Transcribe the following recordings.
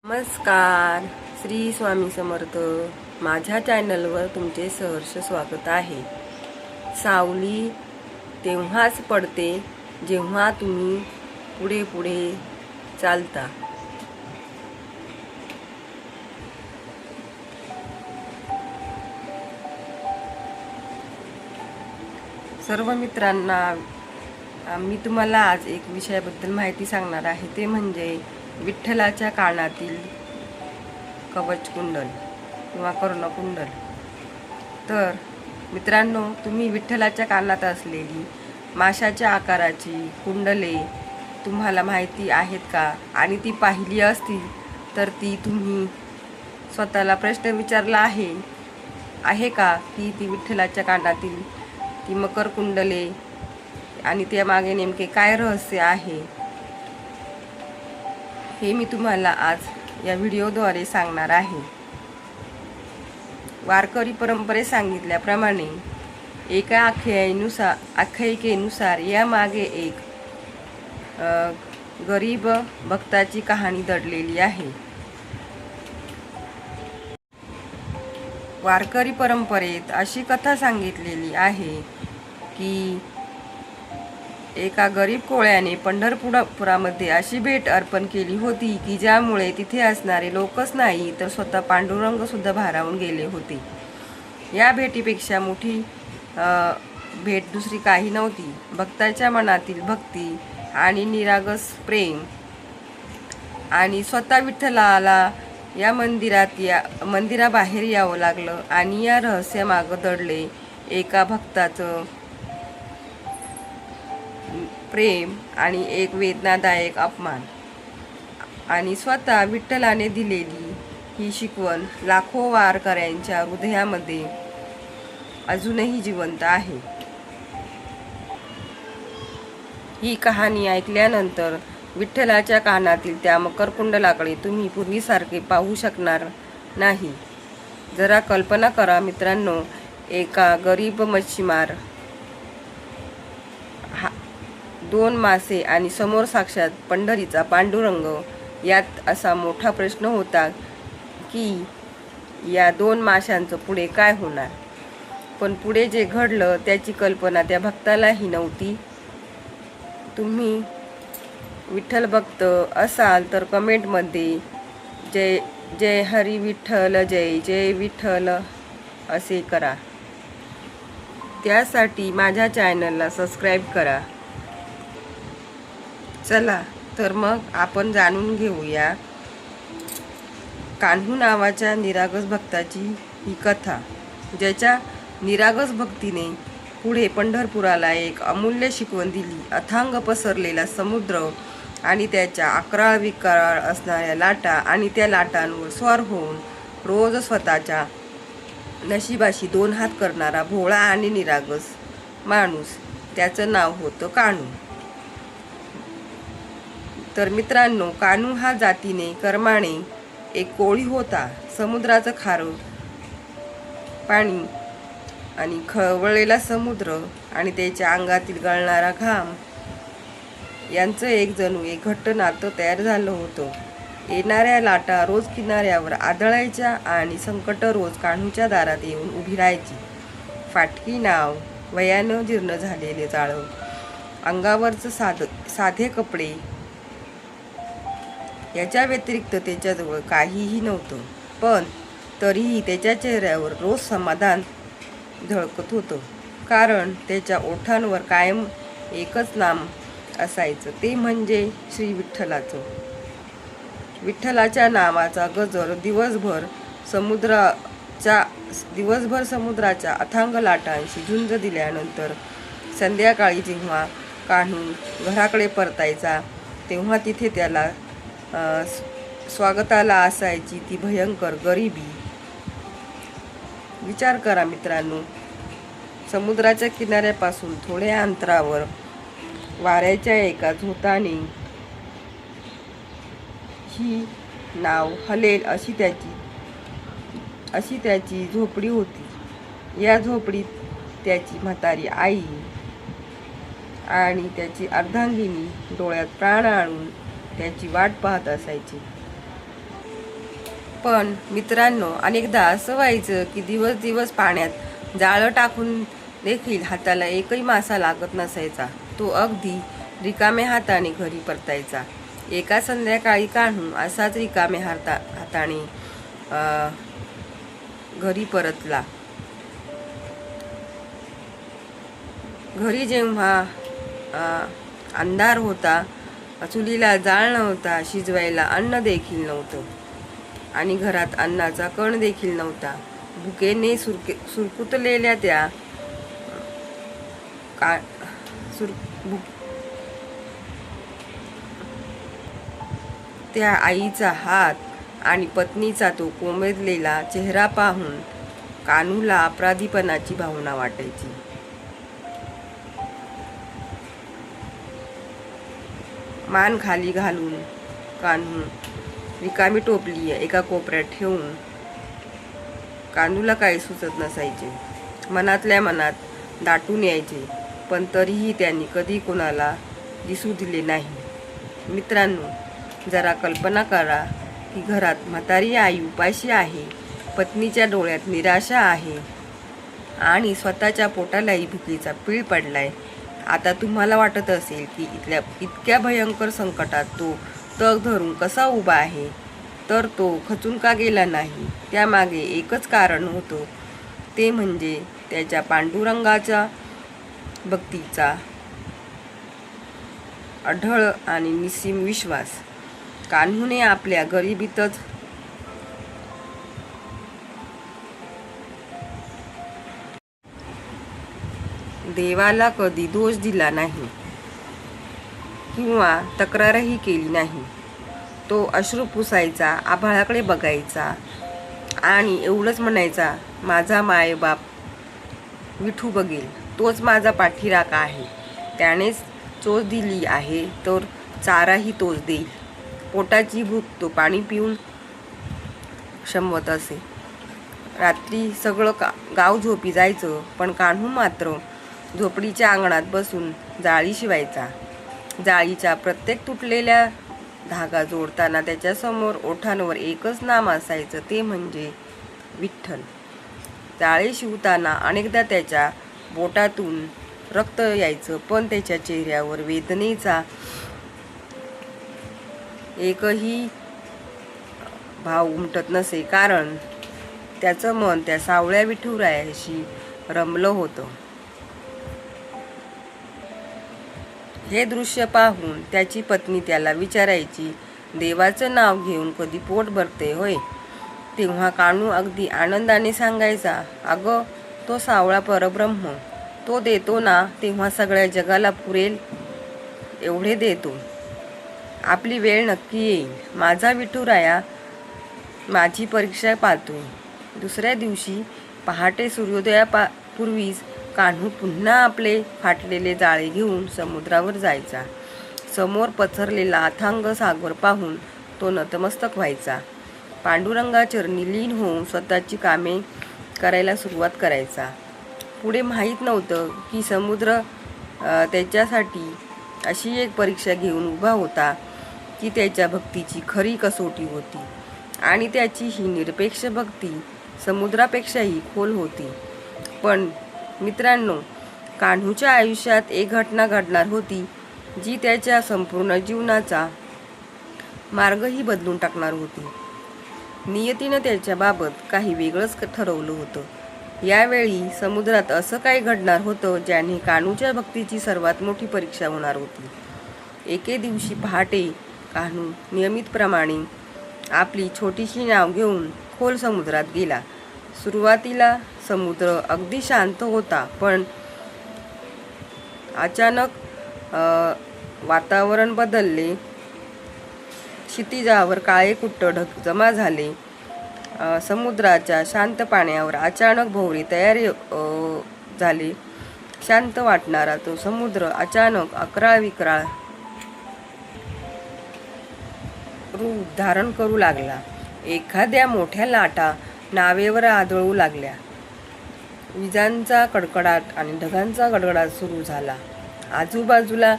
नमस्कार, श्री स्वामी समर्थ. माझ्या चॅनलवर तुमचे सहर्ष स्वागत आहे. सावली तेव्हाच पडते जेव्हा तुम्ही पुढे पुढे चालता. सर्व मित्रांना मी तुम्हाला आज एक विषयाबद्दल माहिती सांगणार आहे. ते म्हणजे विठ्ठलाच्या कानातील कवच कुंडल किंवा कर्णकुंडल. तर मित्रांनो, तुम्ही विठ्ठलाच्या कानात असलेली माशाच्या आकाराची कुंडले तुम्हाला माहिती आहेत का? आणि ती पाहिली असतील तर ती तुम्ही स्वतःला प्रश्न विचारला आहे का की ती विठ्ठलाच्या कानातील ती मकर कुंडले आणि त्यामागे नेमके काय रहस्य आहे हे मी तुम्हाला आज या व्हिडिओद्वारे सांगणार आहे. वारकरी परंपरेत सांगितल्याप्रमाणे एका आख्यायिकेनुसार यामागे एक गरीब भक्ताची कहाणी दडलेली आहे. वारकरी परंपरेत अशी कथा सांगितलेली आहे की एका गरीब कोळ्याने पंढरपुरामध्ये अशी भेट अर्पण केली होती की ज्यामुळे तिथे असणारे लोकच नाही तर स्वतः पांडुरंग सुद्धा भारावून गेले होते. या भेटीपेक्षा मोठी भेट दुसरी काही नव्हती. भक्ताच्या मनातील भक्ती आणि निरागस प्रेम आणि स्वतः विठ्ठलाला या मंदिराबाहेर यावं लागलं आणि या रहस्यामागं दडले एका भक्ताचं प्रेम आणि एक वेदनादायक अपमान. आणि स्वतः विठ्ठलाने दिलेली ही शिकवण लाखो वारकऱ्यांच्या हृदयामध्ये अजूनही जिवंत आहे. ही कहाणी ऐकल्यानंतर विठ्ठलाच्या कानातील त्या मकरकुंडलाकडे तुम्ही पूर्वीसारखे पाहू शकणार नाही. जरा कल्पना करा मित्रांनो, एका गरीब मच्छीमार 2 मासे आणि समोर साक्षात पंढरीचा पांडुरंग, यात असा मोठा प्रश्न होता की या 2 माशांचं पुढे काय होणार. पण पुढे जे घडलं त्याची कल्पना त्या भक्तालाही नव्हती. तुम्ही विठ्ठल भक्त असाल तर कमेंटमध्ये जय जय हरी विठ्ठल, जय जय विठ्ठल असे करा. त्यासाठी माझ्या चॅनलला सबस्क्राईब करा. चला तर मग आपण जाणून घेऊया कान्हू नावाच्या निरागस भक्ताची ही कथा, ज्याच्या निरागस भक्तीने पुढे पंढरपुराला एक अमूल्य शिकवण दिली. अथांग पसरलेला समुद्र आणि त्याच्या अकराळ विकराळ असणाऱ्या लाटा आणि त्या लाटांवर स्वार होऊन रोज स्वतःच्या नशिबाशी 2 हात करणारा भोळा आणि निरागस माणूस, त्याचं नाव होतं कान्हू. तर मित्रांनो, कान्हू हा जातीने कर्माने एक कोळी होता. समुद्राचं खारं पाणी आणि खवळलेला समुद्र आणि त्याच्या अंगातील गळणारा घाम यांचं एक जणू एक घट्ट नातं तयार झालं होतं. येणाऱ्या लाटा रोज किनाऱ्यावर आदळायच्या आणि संकट रोज कान्हूच्या दारात येऊन उभी राहायची. फाटकी नाव, वयानं जीर्ण झालेले जाळं, अंगावरचं साधे कपडे याच्या व्यतिरिक्त त्याच्याजवळ काहीही नव्हतं. पण तरीही त्याच्या चेहऱ्यावर रोज समाधान झळकत होतं, कारण त्याच्या ओठांवर कायम एकच नाम असायचं, ते म्हणजे श्री विठ्ठलाचं. विठ्ठलाच्या नावाचा गजर दिवसभर समुद्राच्या अथांग लाटांशी झुंज दिल्यानंतर संध्याकाळी जेव्हा कान्हू घराकडे परतायचा तेव्हा तिथे त्याला स्वागताला असायची ती भयंकर गरिबी. विचार करा मित्रांनो, समुद्राच्या किनाऱ्यापासून थोड्या अंतरावर वाऱ्याच्या एका झोताने ही नाव हलेल अशी त्याची झोपडी होती. या झोपडीत त्याची म्हातारी आई आणि त्याची अर्धांगिनी डोळ्यात प्राण आणून त्याची वाट पाहत असायची. पण मित्रांनो, अनेकदा असं व्हायचं की दिवस दिवस पाण्यात जाळं टाकून देखील हाताला एकही मासा लागत नसायचा. तो अगदी रिकाम्या हाताने घरी परतायचा. एका संध्याकाळी कान्हू असाच रिकाम्या हाताने घरी परतला. घरी जेव्हा अंधार होता, चुलीला जाळ नव्हता, शिजवायला अन्न देखील नव्हतं आणि घरात अन्नाचा कण देखील नव्हता. भुकेने सुरकुतलेल्या त्या आईचा हात आणि पत्नीचा तो कोमेजलेला चेहरा पाहून कान्हूला अपराधीपणाची भावना वाटायची. मान खाली घालून कान्हू रिकामी टोपली एका कोपऱ्यात ठेवून कान्हूला काही सुचत नसायचे. मनातल्या मनात दाटून यायचे, पण तरीही त्यांनी कधी कोणाला दिसू दिले नाही. मित्रांनो, जरा कल्पना करा की घरात म्हातारी आई उपाशी आहे, पत्नीच्या डोळ्यात निराशा आहे आणि स्वतःच्या पोटालाही भुकेचा पीळ पडलाय. आता तुम्हाला वाटत असेल की इतक्या भयंकर संकटात तो तग धरून कसा उभा आहे, तर तो खचून का गेला नाही? त्यामागे एकच कारण होतं, ते म्हणजे त्याच्या पांडुरंगाच्या भक्तीचा अढळ आणि निस्सीम विश्वास. कान्हूने आपल्या गरिबीतच देवाला कधी दोष दिला नाही किंवा तक्रारही केली नाही. तो अश्रू पुसायचा, आभाळाकडे बघायचा आणि एवढंच म्हणायचा, माझा मायबाप विठू बघेल, तोच माझा पाठीराखा आहे. त्यानेच चोच दिली आहे तर चाराही तोच देईल. पोटाची भूक तो पाणी पिऊन शमवत असे. रात्री सगळं गाव झोपी जायचं, पण कान्हू मात्र झोपडीच्या अंगणात बसून जाळी शिवायचा. जाळीच्या प्रत्येक तुटलेल्या धागा जोडताना त्याच्यासमोर ओठांवर एकच नाम असायचं, ते म्हणजे विठ्ठल. जाळे शिवताना अनेकदा त्याच्या बोटातून रक्त यायचं, पण त्याच्या चेहऱ्यावर वेदनेचा एकही भाव उमटत नसे, कारण त्याचं मन त्या सावळ्या विठुरायाशी रमलं होतं. हे दृश्य पाहून त्याची पत्नी त्याला विचारायची, देवाचं नाव घेऊन कधी पोट भरते होय? तेव्हा कान्हू अगदी आनंदाने सांगायचा, अगं, तो सावळा परब्रह्म, तो देतो ना तेव्हा सगळ्या जगाला पुरेल एवढे देतो. आपली वेळ नक्की येईल. माझा विठुराया माझी परीक्षा पाहतोय. दुसऱ्या दिवशी पहाटे सूर्योदयापूर्वीच कान्हू पुन्हा आपले फाटलेले जाळे घेऊन समुद्रावर जायचा. समोर पसरलेला अथांग सागर पाहून तो नतमस्तक व्हायचा. पांडुरंगाचरणी लीन होऊन स्वतःची कामे करायला सुरुवात करायचा. पुढे माहीत नव्हतं की समुद्र त्याच्यासाठी अशी एक परीक्षा घेऊन उभा होता की त्याच्या भक्तीची खरी कसोटी होती आणि त्याची ही निरपेक्ष भक्ती समुद्रापेक्षाही खोल होती. पण मित्रांनो, कान्हूच्या आयुष्यात एक घटना घडणार होती जी त्याच्या संपूर्ण जीवनाचा मार्गही बदलून टाकणार होती. नियतीनं त्याच्याबाबत काही वेगळंच ठरवलं होतं. यावेळी समुद्रात असं काही घडणार होतं ज्याने कान्हूच्या भक्तीची सर्वात मोठी परीक्षा होणार होती. एके दिवशी पहाटे कान्हू नियमितप्रमाणे आपली छोटीशी नाव घेऊन खोल समुद्रात गेला. सुरुवातीला समुद्र अगदी शांत होता, पण अचानक वातावरण बदलले. क्षितिजावर काळे कुट्ट ढग जमा झाले. समुद्राच्या शांत पाण्यावर अचानक भोवरे तयार झाले. शांत वाटणारा तो समुद्र अचानक अकराळ विक्राळ रूप धारण करू लागला. एखाद्या मोठ्या लाटा नावेवर आदळू लागल्या. विजांचा कडकडाट आणि ढगांचा गडगडाट सुरू झाला. आजूबाजूला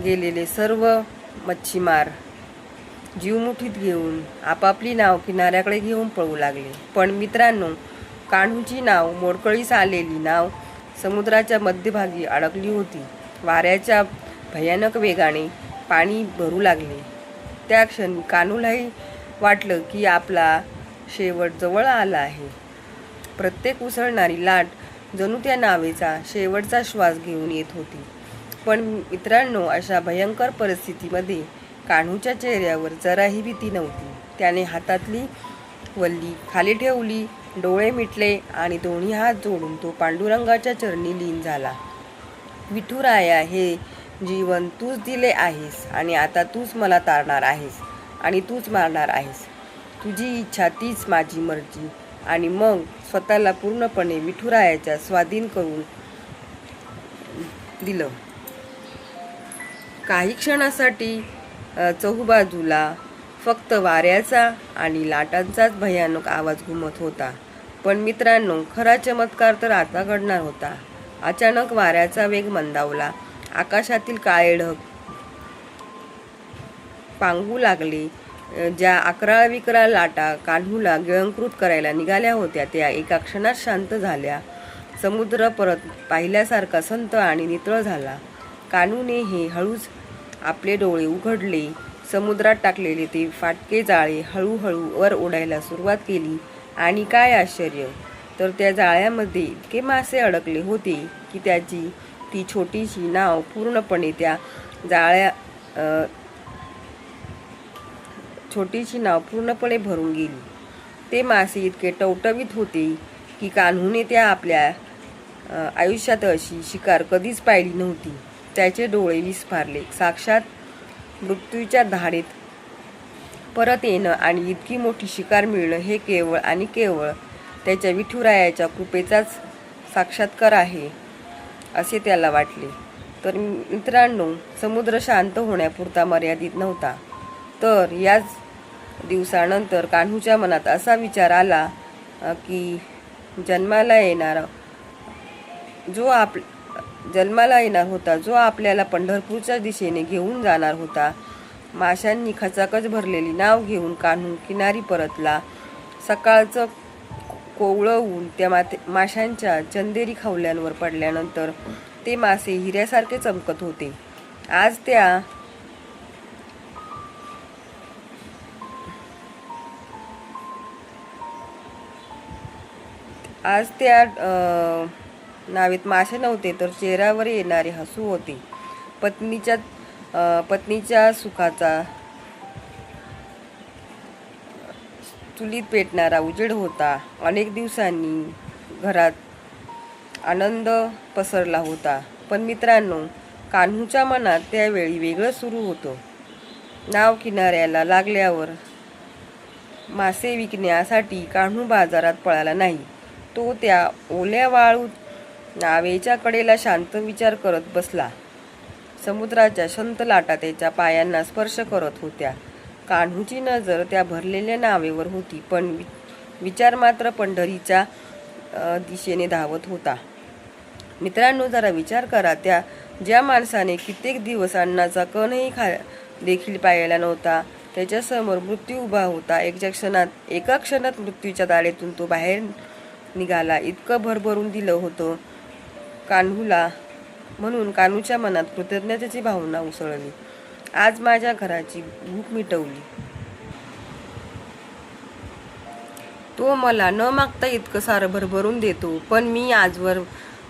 गेलेले सर्व मच्छीमार जीव मुठीत घेऊन आपापली नाव किनाऱ्याकडे घेऊन पळू लागले. पण मित्रांनो, कान्हूची नाव, मोडकळीस आलेली नाव, समुद्राच्या मध्यभागी अडकली होती. वाऱ्याच्या भयानक वेगाने पाणी भरू लागले. त्या क्षणी कान्हूलाही वाटलं की आपला शेवट जवळ आला आहे. प्रत्येक उसळणारी लाट जणू त्या नावेचा शेवटचा श्वास घेऊन येत होती. पण मित्रांनो, अशा भयंकर परिस्थितीमध्ये कान्हूच्या चेहऱ्यावर जराही भीती नव्हती. त्याने हातातली वल्ली खाली ठेवली, डोळे मिटले आणि दोन्ही हात जोडून तो पांडुरंगाच्या चरणी लीन झाला. विठुराया, हे जीवन तूच दिले आहेस आणि आता तूच मला तारणार आहेस आणि तूच मारणार आहेस. तुझी इच्छा तीच माझी मर्जी. आणि मग स्वतःला पूर्णपणे विठुरायाच्या स्वाधीन करून दिलं. काही क्षणासाठी चहूबाजूला फक्त वाऱ्याचा आणि लाटांचाच भयानक आवाज घुमत होता. पण मित्रांनो, खरा चमत्कार तर आता घडणार होता. अचानक वाऱ्याचा वेग मंदावला. आकाशातील काळे ढग पांगू लागले. ज्या अकराळ विकराळ लाटा कान्हूला गिळंकृत करायला निघाल्या होत्या त्या एका क्षणात शांत झाल्या. समुद्र परत पाहिल्यासारखा संत आणि नितळ झाला. कान्हूने हे हळूच आपले डोळे उघडले. समुद्रात टाकलेले ते फाटके जाळे हळूहळू वर ओढायला सुरुवात केली. आणि काय आश्चर्य, तर त्या जाळ्यामध्ये इतके मासे अडकले होते की त्याची ती छोटीशी नाव पूर्णपणे भरून गेली. ते मासे इतके टवटवीत होते की कान्हूने त्या आपल्या आयुष्यात अशी शिकार कधीच पाहिली नव्हती. त्याचे डोळे विस्फारले. साक्षात मृत्यूच्या धारेत परत येणं आणि इतकी मोठी शिकार मिळणं हे केवळ आणि केवळ त्याच्या विठुरायाच्या कृपेचाच साक्षात्कार आहे, असे त्याला वाटले. तर मित्रांनो, समुद्र शांत होण्यापुरता मर्यादित नव्हता. तर याच दिवसानंतर कान्हूच्या मनात असा विचार आला की जन्माला येणार होता, जो आपल्याला पंढरपूरच्या दिशेने घेऊन जाणार होता. माशांनी खचाखच भरलेली नाव घेऊन कान्हू किनारी परतला. सकाळचं कोवळं ऊन त्या माशांच्या चंदेरी खवल्यांवर पडल्यानंतर ते मासे हिऱ्यासारखे चमकत होते. आज त्या नावेत मासे नव्हते, तर चेहऱ्यावर येणारे हसू होते. पत्नीच्या सुखाचा चुलीत पेटणारा उजेड होता. अनेक दिवसांनी घरात आनंद पसरला होता. पण मित्रांनो, कान्हूच्या मनात त्यावेळी वेगळं सुरू होतं. नाव किनाऱ्याला लागल्यावर मासे विकण्यासाठी कान्हू बाजारात पळाला नाही. तो त्या ओल्या वाळू नावेच्या कडेला शांत विचार करत बसला. समुद्राच्या शांत लाटा त्याच्या पायांना स्पर्श करत होत्या. कान्हूची नजर त्या भरलेल्या नावेवर होती, पण विचार मात्र पंढरीच्या दिशेने धावत होता. मित्रांनो, जरा विचार करा, ज्या माणसाने कित्येक दिवस अन्नाचा कणही देखील पाहिला नव्हता, त्याच्यासमोर मृत्यू उभा होता. एका क्षणात मृत्यूच्या दाढेतून तो बाहेर निघाला. इतकं भरभरून दिलं होतं कान्हूला. म्हणून कान्हूच्या मनात कृतज्ञतेची भावना उसळली. आज माझ्या घराची भूक मिटवली. तो मला न मागता इतकं सारं भरभरून देतो. पण मी आजवर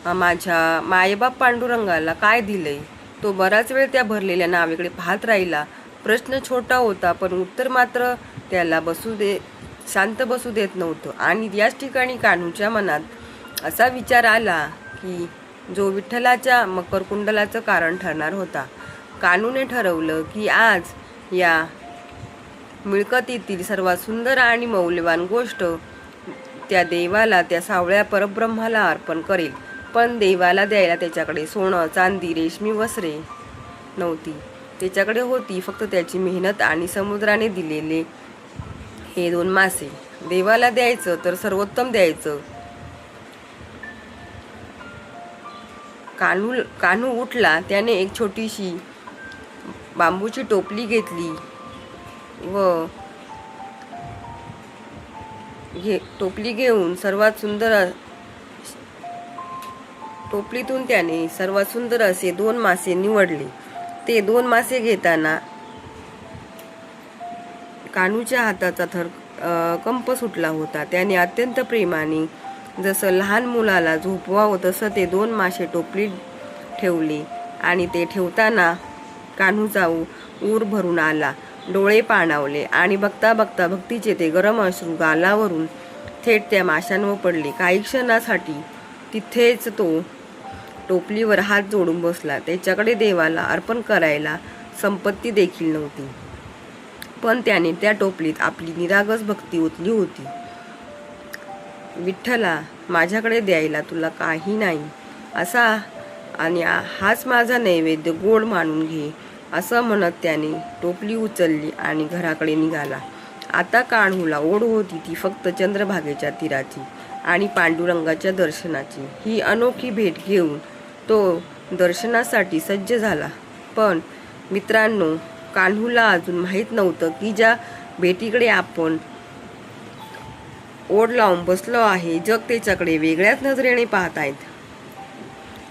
माझ्या मायबाप पांडुरंगाला काय दिलंय? तो बराच वेळ त्या भरलेल्या नावेकडे पाहत राहिला. प्रश्न छोटा होता, पण उत्तर मात्र त्याला शांत बसू देत नव्हतं. आणि याच ठिकाणी कान्हूच्या मनात असा विचार आला की जो विठ्ठलाच्या मकरकुंडलाचं कारण ठरणार होता. कान्हूने ठरवलं की आज या मिळकतीतील सर्वात सुंदर आणि मौल्यवान गोष्ट त्या देवाला, त्या सावळ्या परब्रह्माला अर्पण करेल. पण देवाला द्यायला त्याच्याकडे सोनं, चांदी, रेशमी वस्त्रे नव्हती. त्याच्याकडे होती फक्त त्याची मेहनत आणि समुद्राने दिलेले हे 2 मासे. देवाला द्यायचं तर सर्वोत्तम द्यायचं. कान्हू उठला. त्याने एक छोटीशी बांबूची टोपली घेतली. व टोपली घेऊन टोपलीतून त्याने सर्वात सुंदर असे 2 मासे निवडले. ते 2 मासे घेताना कान्हूच्या हाताचा कंप सुटला होता. त्याने अत्यंत प्रेमाने, जसं लहान मुलाला झोपवावं तसं ते 2 मासे टोपलीत ठेवले आणि ते ठेवताना कान्हूचा ऊर भरून आला, डोळे पाणावले आणि बघता बघता भक्तीचे ते गरम अश्रू गालावरून थेट त्या माशांवर पडले. काही क्षणासाठी तिथेच तो टोपलीवर हात जोडून बसला. त्याच्याकडे देवाला अर्पण करायला संपत्ती देखील नव्हती, पण त्याने त्या टोपलीत आपली निरागस भक्ती ओतली होती. विठ्ठला, माझ्याकडे द्यायला तुला काही नाही असा, आणि हाच माझा नैवेद्य, गोड मानून घे, असं म्हणत त्याने टोपली उचलली आणि घराकडे निघाला. आता कान्हूला ओढ होती ती फक्त चंद्रभागेच्या तीराची आणि पांडुरंगाच्या दर्शनाची. ही अनोखी भेट घेऊन तो दर्शनासाठी सज्ज झाला. पण मित्रांनो, कान्हूला अजून माहीत नव्हतं की ज्या भेटीकडे आपण ओढ लावून बसलो आहे, जग त्याच्याकडे वेगळ्याच नजरेने पाहत आहेत.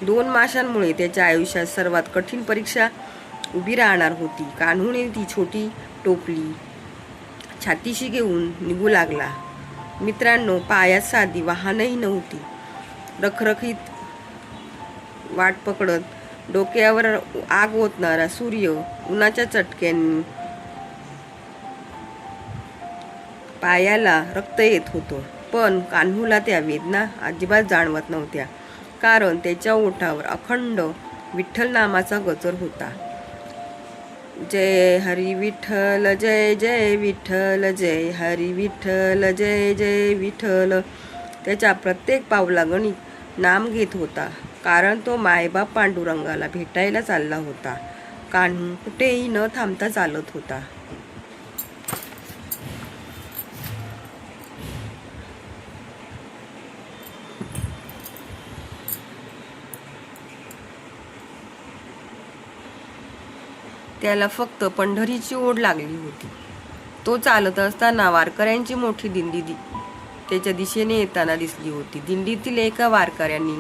2 माशांमुळे त्याच्या आयुष्यात सर्वात कठीण परीक्षा उभी राहणार होती. कान्हूने ती छोटी टोपली छातीशी घेऊन निघू लागला. मित्रांनो, पायात साधी वाहनही नव्हती. रखरखीत वाट पकडत, डोक्यावर आग ओतणारा सूर्य उन्हाच्या चटक्यांनी पायाला रक्त येत होतं. पण कान्हूला त्या वेदना अजिबात जाणवत नव्हत्या, कारण त्याच्या ओठावर अखंड विठ्ठल नामाचा गजर होता. जय हरी विठ्ठल, जय जय विठ्ठल, जय हरी विठ्ठल, जय जय विठ्ठल. त्याच्या प्रत्येक पावलागणी नाम घेत होता, कारण तो मायबाप पांडुरंगाला भेटायला चालला होता. कान्हू कुठेही न थांबता चालत होता. त्याला फक्त पंढरीची ओढ लागली होती. तो चालत असताना वारकऱ्यांची मोठी दिंडी त्याच्या दिशेने येताना दिसली होती. दिंडीतील एका वारकऱ्यांनी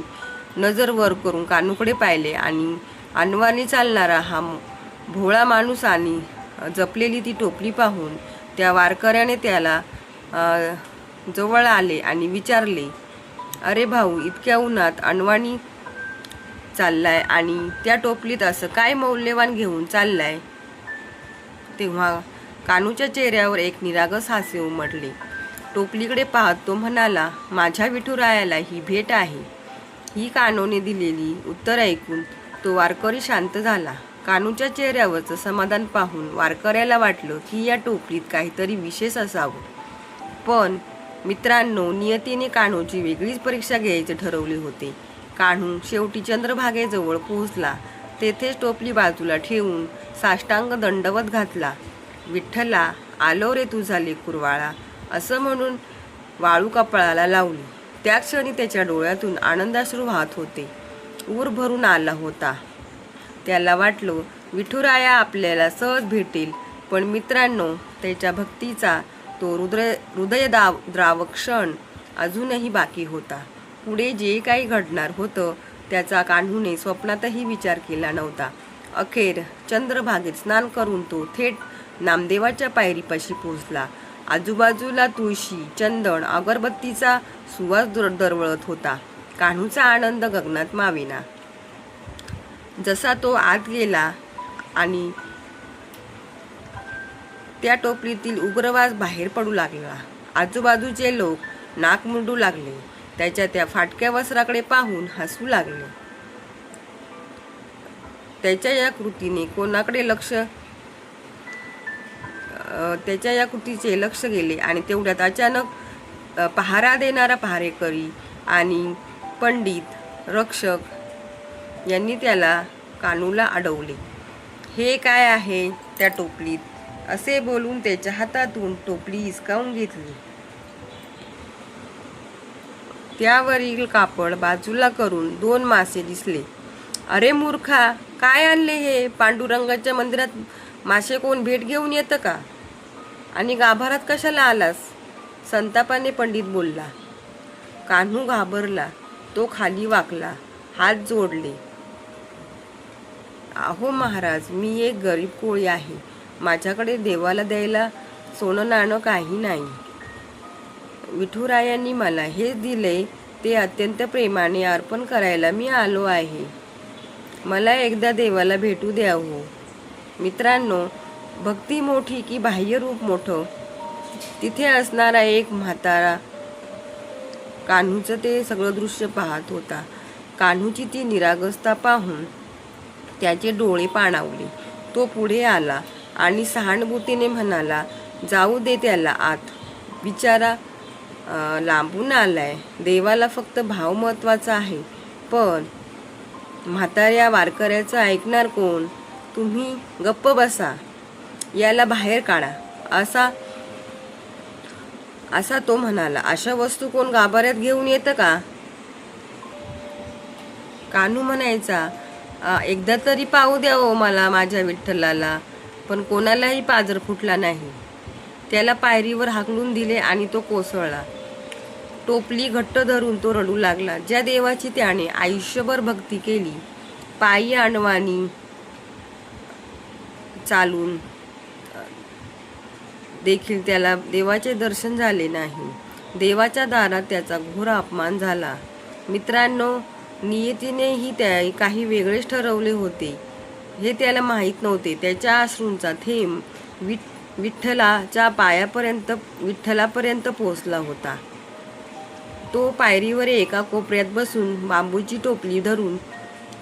नजर वर करून कान्हूकडे पाहिले आणि अनवाणी चालणारा हा भोळा माणूस आणि जपलेली ती टोपली पाहून त्या वारकऱ्याने त्याला जवळ आले आणि विचारले, अरे भाऊ, इतक्या उन्हात अनवाणी चाललाय आणि त्या टोपलीत असं काय मौल्यवान घेऊन चाललाय? तेव्हा कान्हूच्या चेहऱ्यावर एक निरागस हास्य उमटले. टोपलीकडे पाहत तो म्हणाला, माझ्या विठुरायाला ही भेट आहे. ही कान्हूने दिलेली उत्तर ऐकून तो वारकरी शांत झाला. कान्हूच्या चेहऱ्यावरचं समाधान पाहून वारकऱ्याला वाटलं की या टोपलीत काहीतरी विशेष असावं. पण मित्रांनो, नियतीने कान्हूची वेगळीच परीक्षा घ्यायचे ठरवले होते. कान्हू शेवटी चंद्रभागेजवळ पोहोचला. तेथेच टोपली बाजूला ठेवून साष्टांग दंडवत घातला. विठ्ठला, आलो रे तुझा लेकुरवाळा, असं म्हणून वाळू कपाळाला लावली. त्या क्षणी त्याच्या डोळ्यातून आनंदाश्रू वाहत होते. ऊर भरून आला होता. त्याला वाटलं विठुराया आपल्याला सहज भेटेल. पण मित्रांनो, त्याच्या भक्तीचा तो हृदयद्रावक क्षण अजूनही बाकी होता. पुढे जे काही घडणार होतं त्याचा कान्हूने स्वप्नातही विचार केला नव्हता. अखेर चंद्रभागेत स्नान करून तो थेट नामदेवाच्या पायरीपाशी पोहोचला. आजूबाजूला तुळशी, चंदन, अगरबत्तीचा सुवास दरवळत होता. कान्हूचा आनंद गगनात मावेना. जसा तो आत गेला आणि त्या टोपलीतील उग्रवास बाहेर पडू लागला, आजूबाजूचे लोक नाक मुंडू लागले. त्याच्या त्या फाटक्या वस्त्राकडे पाहून हसू लागले. त्याच्या या कृतीचे लक्ष गेले आणि तेवढ्यात अचानक पहारा देणारा पहारेकरी आणि पंडित रक्षक यांनी कान्हूला अडवले. हे काय आहे त्या टोपलीत? असे बोलून त्याच्या हातातून टोपली हिसकावून घेतली. त्यावरील कापड बाजूला करून 2 मासे दिसले. अरे मूर्खा, काय आणले हे? पांडुरंगाच्या मंदिरात मासे कोण भेट घेऊन येतं का? आणि गाभारात कशाला आलास? संतापाने पंडित बोलला. कान्हू घाबरला. तो खाली वाकला, हात जोडले. अहो महाराज, मी एक गरीब कोळी आहे. माझ्याकडे देवाला द्यायला सोनं नाणं काही नाही. विठुरायांनी मला हेच दिले, ते अत्यंत प्रेमाने अर्पण करायला मी आलो आहे. मला एकदा देवाला भेटू द्या हो. मित्रांनो, भक्ती मोठी की बाह्य रूप मोठं? तिथे असणारा एक म्हातारा कान्हूचं ते सगळं दृश्य पाहत होता. कान्हूची ती निरागसता पाहून त्याचे डोळे पाणावले. तो पुढे आला आणि सहानुभूतीने म्हणाला, जाऊ दे त्याला आत. बिचारा लांबून आलाय. देवाला फक्त भाव महत्वाचा आहे. पण म्हाताऱ्या वारकऱ्याचं ऐकणार कोण? तुम्ही गप्प बसा, याला बाहेर काढा, असा तो म्हणाला. अशा वस्तू कोण गाभाऱ्यात घेऊन येतं का? कान्हू म्हणायचा, एकदा तरी पाहू द्या हो मला माझ्या विठ्ठलाला. पण कोणालाही पाजर फुटला नाही. त्याला पायरीवर हाकलून दिले आणि तो कोसळला. टोपली घट्ट धरून तो रडू लागला. ज्या देवाची त्याने आयुष्यभर भक्ती केली, पायी अणवानी चालून देखील त्याला देवाचे दर्शन झाले नाही. देवाच्या दारात त्याचा घोर अपमान झाला. मित्रांनो, नियतीनेही त्या काही वेगळेच ठरवले होते, हे त्याला माहीत नव्हते. त्याच्या अश्रूंचा थेंब विठ्ठलापर्यंत पोहोचला होता. तो पायरीवर एका कोपऱ्यात बसून बांबूची टोपली धरून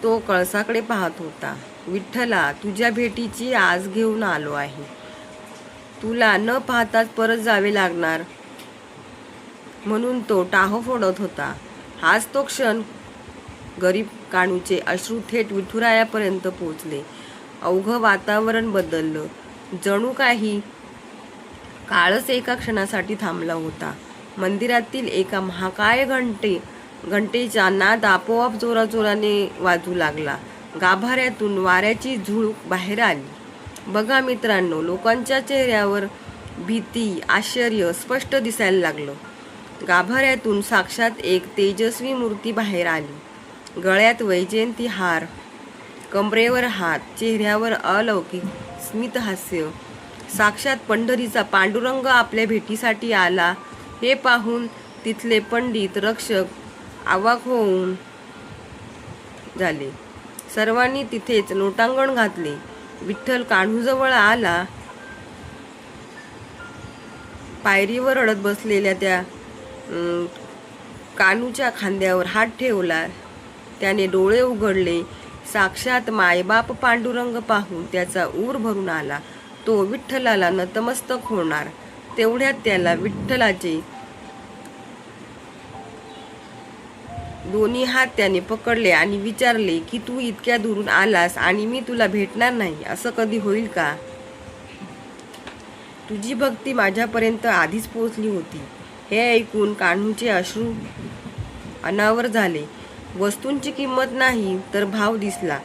तो कळसाकडे पाहत होता. विठ्ठला, तुझ्या भेटीची आज घेऊन आलो आहे. तुला न पाहताच परत जावे लागणार म्हणून तो टाहो फोडत होता. हाच तो क्षण. गरीब कान्हूचे अश्रू थेट विठुरायापर्यंत पोचले. अवघं वातावरण बदललं. जणू काही काळच एका क्षणासाठी थांबला होता. मंदिरातील एका महाकाय घंटेचा नाद आपोआप जोराजोराने वाजू लागला. गाभाऱ्यातून वाऱ्याची झुळूक बाहेर आली. बघा मित्रांनो, लोकांच्या चेहऱ्यावर भीती, आश्चर्य स्पष्ट दिसायला लागलं. गाभाऱ्यातून साक्षात एक तेजस्वी मूर्ती बाहेर आली. गळ्यात वैजयंती हार, कमरेवर हात, चेहऱ्यावर अलौकिक स्मितहास्य. साक्षात पंढरीचा पांडुरंग आपल्या भेटीसाठी आला हे पाहून तिथले पंडित, रक्षक अवाक होऊन झाले. सर्वांनी तिथेच लोटांगण घातले. विठ्ठल कान्हूजवळ आला. पायरीवर रडत बसलेल्या त्या कान्हूच्या खांद्यावर हात ठेवला. त्याने डोळे उघडले. साक्षात मायबाप पांडुरंग पाहून त्याचा ऊर भरून आला. तो विठ्ठलाला नतमस्तक होणार. तेवढ्यात त्याला विठ्ठलाचे दोन्ही हात त्याने पकडले आणि विचारले की तू इतक्या दुरून आलास आणि मी तुला भेटणार नाही, असं कधी होईल का? तुझी भक्ती माझ्यापर्यंत आधीच पोहोचली होती. हे ऐकून कान्हूचे अश्रू अनावर झाले. वस्तूंची किंमत नाही तर भाव दिसला.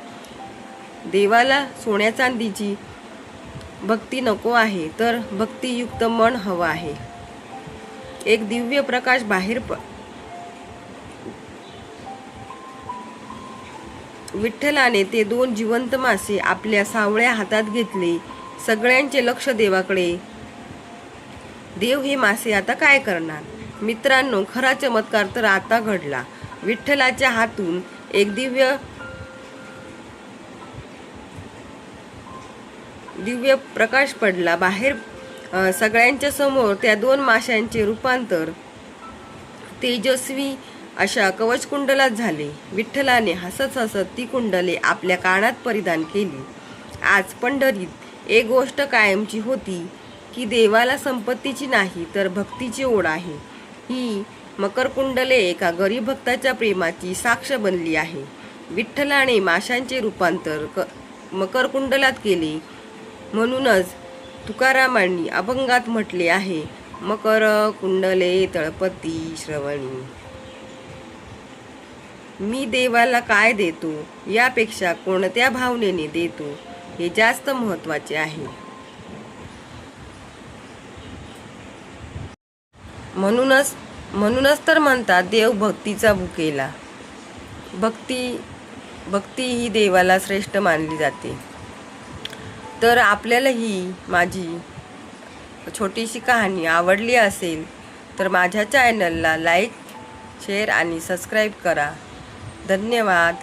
देवाला सोन्या चांदीची भक्ती नको आहे, तर भक्तियुक्त मन हवं आहे. एक दिव्य प्रकाश बाहेर विठ्ठलाने ते 2 जिवंत मासे आपल्या सावळ्या हातात घेतले. सगळ्यांचे लक्ष देवाकडे. देव हे मासे आता काय करणार? मित्रांनो, खरा चमत्कार तर आता घडला. विठ्ठलाच्या हातून एक दिव्य प्रकाश पडला. बाहेर सगळ्यांच्या समोर त्या 2 माशांचे रूपांतर तेजस्वी अशा कवचकुंडलात झाले. विठ्ठलाने हसत हसत ती कुंडले आपल्या कानात परिधान केली. आज पंढरीत एक गोष्ट कायमची होती की देवाला संपत्तीची नाही तर भक्तीची ओढ आहे. ही मकरकुंडले एका गरीब भक्ताच्या प्रेमाची साक्ष बनली आहे. विठ्ठलाने माशांचे रूपांतर मकरकुंडलात केले. म्हणूनच तुकारामांनी अभंगात म्हटले आहे, मकर कुंडले तळपती श्रवणी. मी देवाला काय देतो यापेक्षा कोणत्या भावनेने देतो हे जास्त महत्त्वाचे आहे. म्हणूनच तर म्हणतात देव भक्तीचा भुकेला. भक्ती ही देवाला श्रेष्ठ मानली जाते. तर आपल्याला ही माझी छोटीशी कहाणी आवडली असेल तर माझ्या चॅनलला लाईक, शेअर आणि सबस्क्राईब करा. धन्यवाद.